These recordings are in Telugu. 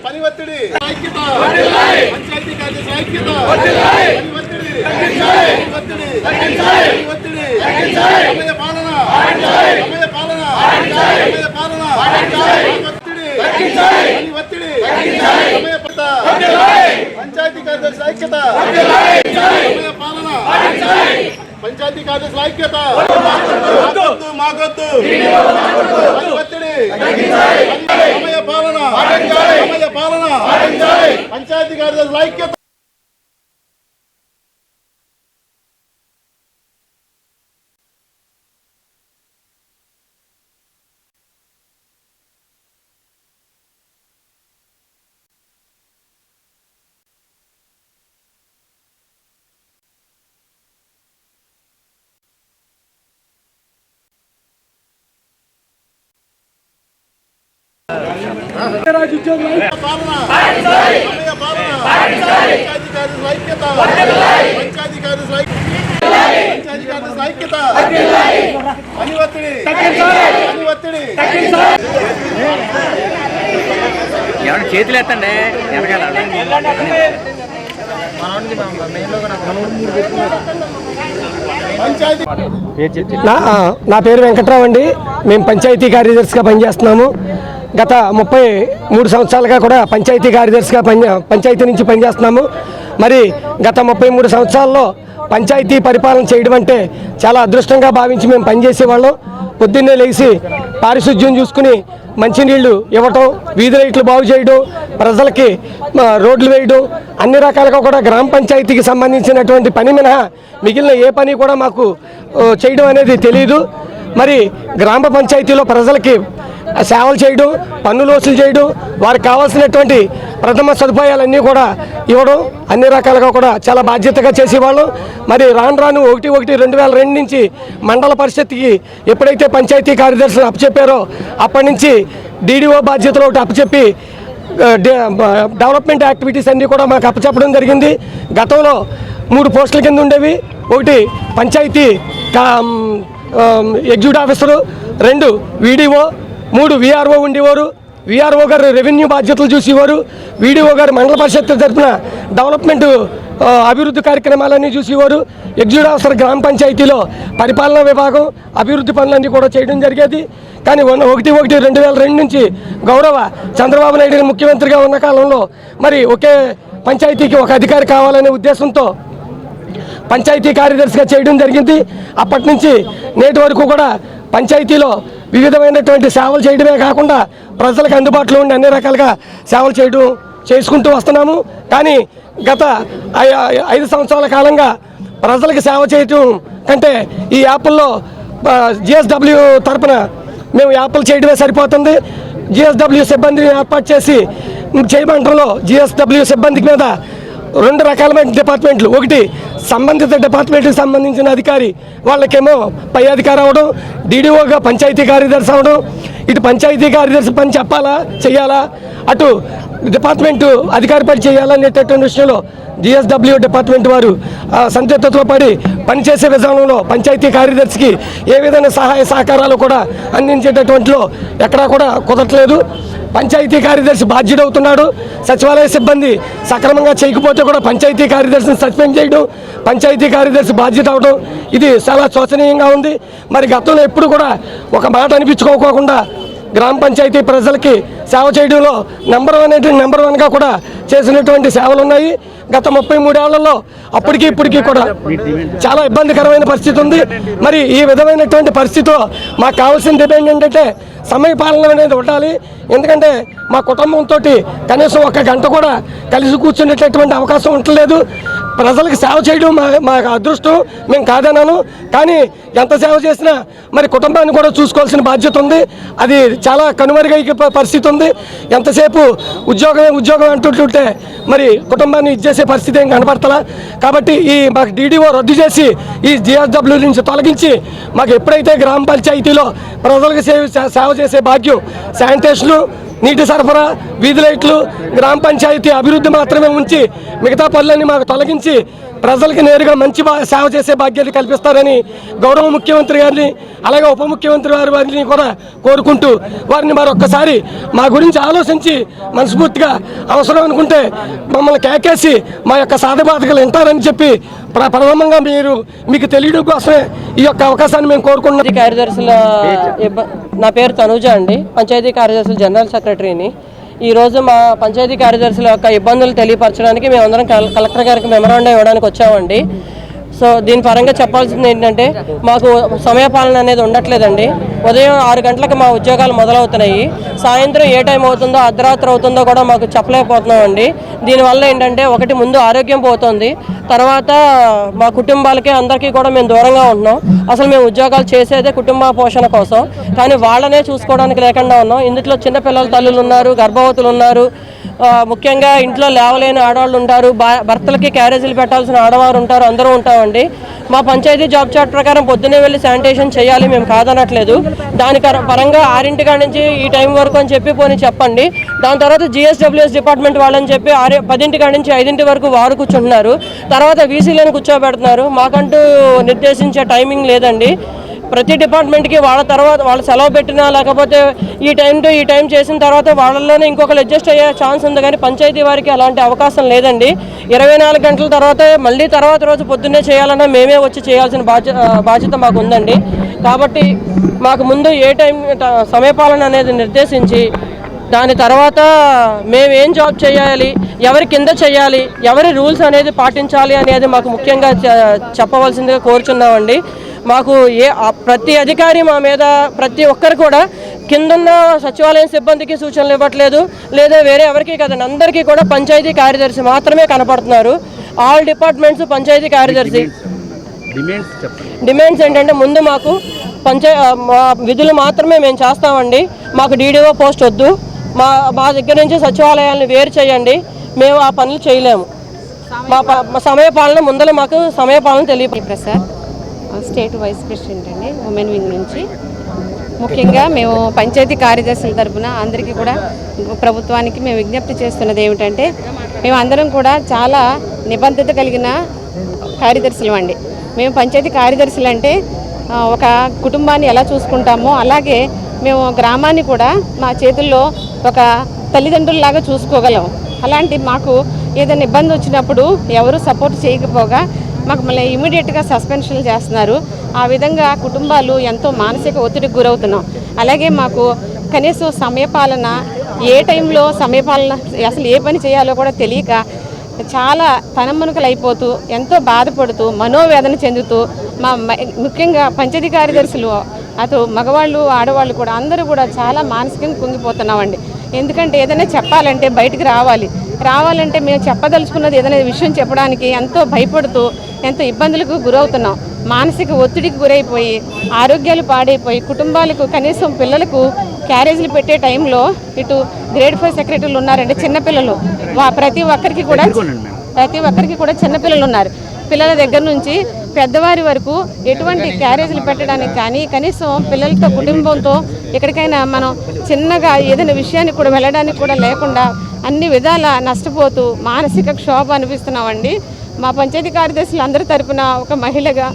పని ఒత్తిడి ఐక్యత పంచాయతీ కార్యదర్శి ఐక్యత ఒత్తిడి సమయ పాలన ఒత్తిడి సమయ పంచాయతీ కార్యదర్శి ఐక్యత సమయ పాలన పంచాయతీ కార్యదర్శి ఐక్యత మాకొద్దు ఒత్తిడి సమయ పాలన పంచాయతీ కార్యదర్శి ఐక్యత. చేతులు ఎత్తండి వెనకాల. నా పేరు వెంకట్రావు అండి. మేము పంచాయతీ కార్యదర్శిగా పనిచేస్తున్నాము. గత 33 సంవత్సరాలుగా కూడా పంచాయతీ కార్యదర్శిగా పంచాయతీ నుంచి పనిచేస్తున్నాము. మరి గత 33 సంవత్సరాల్లో పంచాయతీ పరిపాలన చేయడం అంటే చాలా అదృష్టంగా భావించి మేము పనిచేసేవాళ్ళం. పొద్దున్నే లేచి పారిశుద్ధ్యం చూసుకుని మంచినీళ్లు ఇవ్వటం, వీధి లైట్లు బాగు చేయడం, ప్రజలకి రోడ్లు వేయడం, అన్ని రకాలుగా కూడా గ్రామ పంచాయతీకి సంబంధించినటువంటి పని మినహా మిగిలిన ఏ పని కూడా మాకు చేయడం అనేది తెలియదు. మరి గ్రామ పంచాయతీలో ప్రజలకి సేవలు చేయడం, పన్నులు వసూలు చేయడం, వారికి కావాల్సినటువంటి ప్రథమ సదుపాయాలన్నీ కూడా ఇవ్వడం, అన్ని రకాలుగా కూడా చాలా బాధ్యతగా చేసేవాళ్ళం. మరి రాను 1/1/2002 నుంచి మండల పరిషత్కి ఎప్పుడైతే పంచాయతీ కార్యదర్శులు అప్పచెప్పారో అప్పటి నుంచి DDO బాధ్యతలు ఒకటి అప్పచెప్పి డెవలప్మెంట్ యాక్టివిటీస్ అన్నీ కూడా మాకు అప్పచెప్పడం జరిగింది. గతంలో 3 పోస్టుల కింద ఉండేవి. ఒకటి panchayat executive officer, 2 VDO, 3 VRO ఉండేవారు. VRO గారు రెవెన్యూ బాధ్యతలు చూసేవారు. VDO గారు మండల పరిషత్ తరఫున డెవలప్మెంట్ అభివృద్ధి కార్యక్రమాలన్నీ చూసేవారు. ఎగ్జిక్యూటివ్ ఆఫీసర్ గ్రామ పంచాయతీలో పరిపాలనా విభాగం, అభివృద్ధి పనులన్నీ కూడా చేయడం జరిగేది. కానీ 1/1/2002 నుంచి గౌరవ చంద్రబాబు నాయుడు గారు ముఖ్యమంత్రిగా ఉన్న కాలంలో మరి ఒకే పంచాయతీకి ఒక అధికారి కావాలనే ఉద్దేశంతో పంచాయతీ కార్యదర్శిగా చేయడం జరిగింది. అప్పటి నుంచి నేటి వరకు కూడా పంచాయతీలో వివిధమైనటువంటి సేవలు చేయడమే కాకుండా ప్రజలకు అందుబాటులో ఉండి అన్ని రకాలుగా సేవలు చేసుకుంటూ వస్తున్నాము. కానీ గత 5 సంవత్సరాల కాలంగా ప్రజలకు సేవ చేయటం కంటే ఈ యాప్ల్లో GSW తరపున మేము యాప్లు చేయడమే సరిపోతుంది. GSW సిబ్బందిని ఏర్పాటు చేసి చేయమంటంలో GSW సిబ్బందికి మీద 2 రకాలమైన డిపార్ట్మెంట్లు, ఒకటి సంబంధిత డిపార్ట్మెంట్కి సంబంధించిన అధికారి, వాళ్ళకేమో పై అధికారి అవ్వడం, DDOగా పంచాయతీ కార్యదర్శి అవ్వడం. ఇటు పంచాయతీ కార్యదర్శి పని చెప్పాలా చేయాలా, అటు డిపార్ట్మెంటు అధికారి పని చేయాలనేటటువంటి విషయంలో GSW డిపార్ట్మెంట్ వారు సంతృప్తితో పడి పనిచేసే విధానంలో పంచాయతీ కార్యదర్శికి ఏ విధమైన సహాయ సహకారాలు కూడా అందించేటటువంటిలో ఎక్కడా కూడా కుదరట్లేదు. పంచాయతీ కార్యదర్శి బాధ్యుడవుతున్నాడు. సచివాలయ సిబ్బంది సక్రమంగా చేయకపోతే కూడా పంచాయతీ కార్యదర్శిని సస్పెండ్ చేయడం, పంచాయతీ కార్యదర్శి బాధ్యత అవడం, ఇది చాలా శోచనీయంగా ఉంది. మరి గతంలో ఎప్పుడు కూడా ఒక మాట అనిపించుకోకుండా గ్రామ పంచాయతీ ప్రజలకి సేవ చేయడంలో నెంబర్ 1గా కూడా చేసినటువంటి సేవలు ఉన్నాయి. గత 33 ఏళ్లలో అప్పటికి ఇప్పటికీ కూడా చాలా ఇబ్బందికరమైన పరిస్థితి ఉంది. మరి ఈ విధమైనటువంటి పరిస్థితిలో మాకు కావాల్సిన డిమాండ్ ఏంటంటే సమయ పాలన అనేది ఉండాలి. ఎందుకంటే మా కుటుంబంతో కనీసం 1 గంట కూడా కలిసి కూర్చునేటటువంటి అవకాశం ఉండలేదు. ప్రజలకు సేవ చేయడం మా అదృష్టం, మేము కాదన్నాను. కానీ ఎంత సేవ చేసినా మరి కుటుంబాన్ని కూడా చూసుకోవాల్సిన బాధ్యత ఉంది. అది చాలా కనుమరుగయ్యే పరిస్థితి ఉంది. ఎంతసేపు ఉద్యోగం అంటుంటే మరి కుటుంబాన్ని ఇచ్చేసే పరిస్థితి ఏం కనపడతలా. కాబట్టి ఈ మాకు DDO రద్దు చేసి ఈ GSW నుంచి తొలగించి మాకు ఎప్పుడైతే గ్రామ పంచాయతీలో ప్రజలకు సేవ చేసే భాగ్యం, శానిటేషను, నీటి సరఫరా, వీధి లైట్లు, గ్రామ పంచాయతీ అభివృద్ధి మాత్రమే ఉంచి మిగతా పనులన్నీ మాకు తొలగించి ప్రజలకి నేరుగా మంచి సేవ చేసే భాగ్యాన్ని కల్పిస్తారని గౌరవ ముఖ్యమంత్రి గారిని అలాగే ఉప ముఖ్యమంత్రి వారిని కూడా కోరుకుంటూ వారిని మరొక్కసారి మా గురించి ఆలోచించి మనస్ఫూర్తిగా అవసరం అనుకుంటే మమ్మల్ని కేకేసి మా యొక్క సాధబాధకులు వింటారని చెప్పి ప్రథమంగా మీకు తెలియడం కోసమే ఈ యొక్క అవకాశాన్ని మేము కోరుకుంటున్నాం. కార్యదర్శుల నా పేరు తనూజ అండి, పంచాయతీ కార్యదర్శుల జనరల్ సెక్రటరీని. ఈరోజు మా పంచాయతీ కార్యదర్శుల యొక్క ఇబ్బందులు తెలియపరచడానికి మేమందరం కలెక్టర్ గారికి మెమరాండం ఇవ్వడానికి వచ్చామండి. సో దీని పరంగా చెప్పాల్సింది ఏంటంటే మాకు సమయపాలన అనేది ఉండట్లేదండి. ఉదయం 6 గంటలకు మా ఉద్యోగాలు మొదలవుతున్నాయి, సాయంత్రం ఏ టైం అవుతుందో అర్ధరాత్రి అవుతుందో కూడా మాకు చెప్పలేకపోతున్నామండి. దీనివల్ల ఏంటంటే ఒకటి ముందు ఆరోగ్యం పోతుంది, తర్వాత మా కుటుంబాలకి అందరికీ కూడా మేము దూరంగా ఉంటున్నాం. అసలు మేము ఉద్యోగాలు చేసేదే కుటుంబ పోషణ కోసం, కానీ వాళ్ళనే చూసుకోవడానికి లేకుండా ఉన్నాం. ఇందులో చిన్నపిల్లల తల్లులు ఉన్నారు, గర్భవతులు ఉన్నారు, ముఖ్యంగా ఇంట్లో లేవలేని ఆడవాళ్ళు ఉంటారు, భర్తలకి క్యారేజీలు పెట్టాల్సిన ఆడవారు ఉంటారు, అందరూ ఉంటామండి. మా పంచాయతీ జాబ్ చార్ట్ ప్రకారం పొద్దున్నే వెళ్ళి శానిటేషన్ చేయాలి, మేము కాదనట్లేదు. దాని పరంగా 6 కాడి నుంచి ఈ టైం వరకు అని చెప్పి పోనీ చెప్పండి. దాని తర్వాత GSWS డిపార్ట్మెంట్ వాళ్ళని చెప్పి 10 కాడి నుంచి 5 వరకు వారు కూర్చుంటున్నారు, తర్వాత వీసీలను కూర్చోబెడుతున్నారు. మాకంటూ నిర్దేశించే టైమింగ్ లేదండి. ప్రతి డిపార్ట్మెంట్కి వాళ్ళ సెలవు పెట్టినా లేకపోతే ఈ టైం టు ఈ టైం చేసిన తర్వాత వాళ్ళలోనే ఇంకొకరు అడ్జస్ట్ అయ్యే ఛాన్స్ ఉంది, కానీ పంచాయతీ వారికి అలాంటి అవకాశం లేదండి. 24 గంటల తర్వాత మళ్ళీ తర్వాత రోజు పొద్దున్నే చేయాలన్నా మేమే వచ్చి చేయాల్సిన బాధ్యత మాకు ఉందండి. కాబట్టి మాకు ముందు ఏ టైం సమయపాలన అనేది నిర్దేశించి దాని తర్వాత మేము ఏం జాబ్ చేయాలి, ఎవరి కింద చేయాలి, ఎవరి రూల్స్ అనేది పాటించాలి అనేది మాకు ముఖ్యంగా చెప్పవలసిందిగా కోరుచున్నామండి. మాకు ప్రతి అధికారి మా మీద ప్రతి ఒక్కరు కూడా కిందన్న సచివాలయం సిబ్బందికి సూచనలు ఇవ్వట్లేదు, లేదా వేరే ఎవరికి కదండి, అందరికీ కూడా పంచాయతీ కార్యదర్శి మాత్రమే కనపడుతున్నారు. ఆల్ డిపార్ట్మెంట్స్ పంచాయతీ కార్యదర్శి. డిమాండ్స్ ఏంటంటే ముందు మాకు మా విధులు మాత్రమే మేము చేస్తామండి, మాకు DDO పోస్ట్ వద్దు, మా దగ్గర నుంచి సచివాలయాలను వేరు చేయండి, మేము ఆ పనులు చేయలేము. మా సమయపాలన ముందర మాకు సమయపాలన ప్రసాద్, స్టేట్ వైస్ ప్రెసిడెంట్ అండి, ఉమెన్ వింగ్ నుంచి. ముఖ్యంగా మేము పంచాయతీ కార్యదర్శుల తరఫున అందరికీ కూడా ప్రభుత్వానికి మేము విజ్ఞప్తి చేస్తున్నది ఏమిటంటే, మేము అందరం కూడా చాలా నిబద్ధత కలిగిన కార్యదర్శులు అండి. మేము పంచాయతీ కార్యదర్శులు అంటే ఒక కుటుంబాన్ని ఎలా చూసుకుంటామో అలాగే మేము గ్రామాన్ని కూడా మా చేతుల్లో ఒక తల్లిదండ్రుల్లాగా చూసుకోగలం. అలాంటి మాకు ఏదైనా ఇబ్బంది వచ్చినప్పుడు ఎవరు సపోర్ట్ చేయకపోగా మాకు మళ్ళీ ఇమీడియట్గా సస్పెన్షన్లు చేస్తున్నారు. ఆ విధంగా కుటుంబాలు ఎంతో మానసిక ఒత్తిడికి గురవుతున్నాం. అలాగే మాకు కనీసం సమయపాలన, ఏ టైంలో సమయపాలన అసలు ఏ పని చేయాలో కూడా తెలియక చాలా తనమునుకలు అయిపోతూ ఎంతో బాధపడుతూ మనోవేదన చెందుతూ ముఖ్యంగా పంచాయతీ కార్యదర్శులు అటు మగవాళ్ళు ఆడవాళ్ళు కూడా అందరూ కూడా చాలా మానసికంగా కుంగిపోతున్నామండి. ఎందుకంటే ఏదైనా చెప్పాలంటే బయటికి రావాలంటే మేము చెప్పదలుచుకున్నది ఏదైనా విషయం చెప్పడానికి ఎంతో భయపడుతూ ఎంతో ఇబ్బందులకు గురవుతున్నాం. మానసిక ఒత్తిడికి గురైపోయి ఆరోగ్యాలు పాడైపోయి కుటుంబాలకు కనీసం పిల్లలకు క్యారేజీలు పెట్టే టైంలో ఇటు గ్రేడ్ 5 సెక్రటరీలు ఉన్నారండి, చిన్నపిల్లలు ప్రతి ఒక్కరికి కూడా చిన్నపిల్లలు ఉన్నారు. పిల్లల దగ్గర నుంచి పెద్దవారి వరకు ఎటువంటి క్యారేజీలు పెట్టడానికి కానీ కనీసం పిల్లలతో కుటుంబంతో ఎక్కడికైనా మనం చిన్నగా ఏదైనా విషయానికి కూడా వెళ్ళడానికి కూడా లేకుండా అన్ని విధాల నష్టపోతూ మానసిక క్షోభ అనిపిస్తున్నామండి. మా పంచాయతీ కార్యదర్శులు అందరి తరపున ఒక మహిళగా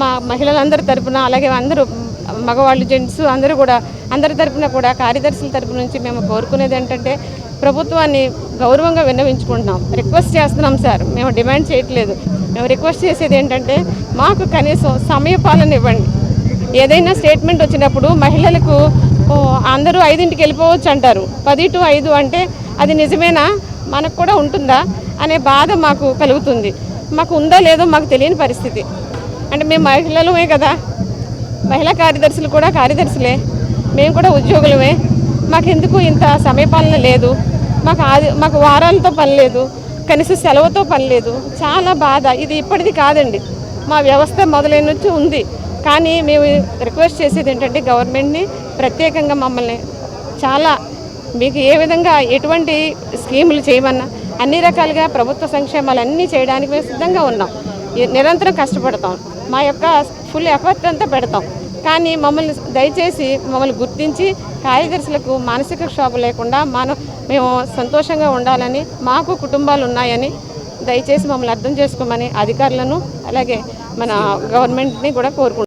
మా మహిళలందరి తరపున అలాగే అందరూ మగవాళ్ళు జెంట్స్ అందరూ కూడా అందరి తరపున కూడా కార్యదర్శుల తరపు నుంచి మేము కోరుకునేది ఏంటంటే ప్రభుత్వాన్ని గౌరవంగా విన్నవించుకుంటున్నాం, రిక్వెస్ట్ చేస్తున్నాం సార్. మేము డిమాండ్ చేయట్లేదు, మేము రిక్వెస్ట్ చేసేది ఏంటంటే మాకు కనీసం సమయపాలన ఇవ్వండి. ఏదైనా స్టేట్మెంట్ వచ్చినప్పుడు మహిళలకు అందరూ 5ంటికి వెళ్ళిపోవచ్చు అంటారు, 10 to 5 అంటే అది నిజమేనా, మనకు కూడా ఉంటుందా అనే బాధ మాకు కలుగుతుంది. మాకు ఉందో లేదో మాకు తెలియని పరిస్థితి. అంటే మేము మహిళలమే కదా, మహిళా కార్యదర్శులు కూడా కార్యదర్శులే, మేము కూడా ఉద్యోగులమే. మాకెందుకు ఇంత సమయపాలన లేదు, మాకు వారాలతో పని లేదు, కనీసం సెలవుతో పని లేదు. చాలా బాధ. ఇది ఇప్పటిది కాదండి, మా వ్యవస్థ మొదలైన నుంచి ఉంది. కానీ మేము రిక్వెస్ట్ చేసేది ఏంటంటే గవర్నమెంట్ని ప్రత్యేకంగా మమ్మల్ని చాలా మీకు ఏ విధంగా ఎటువంటి స్కీములు చేయమన్నా అన్ని రకాలుగా ప్రభుత్వ సంక్షేమాలు అన్నీ చేయడానికి మేము సిద్ధంగా ఉన్నాం. నిరంతరం కష్టపడతాం, మా యొక్క ఫుల్ ఎఫర్ట్ అంతా పెడతాం. కానీ మమ్మల్ని దయచేసి మమ్మల్ని గుర్తించి కార్యదర్శులకు మానసిక క్షోభ లేకుండా మేము సంతోషంగా ఉండాలని, మాకు కుటుంబాలు ఉన్నాయని దయచేసి మమ్మల్ని అర్థం చేసుకోమని అధికారులను అలాగే మన గవర్నమెంట్ని కూడా కోరుకుంటున్నాం.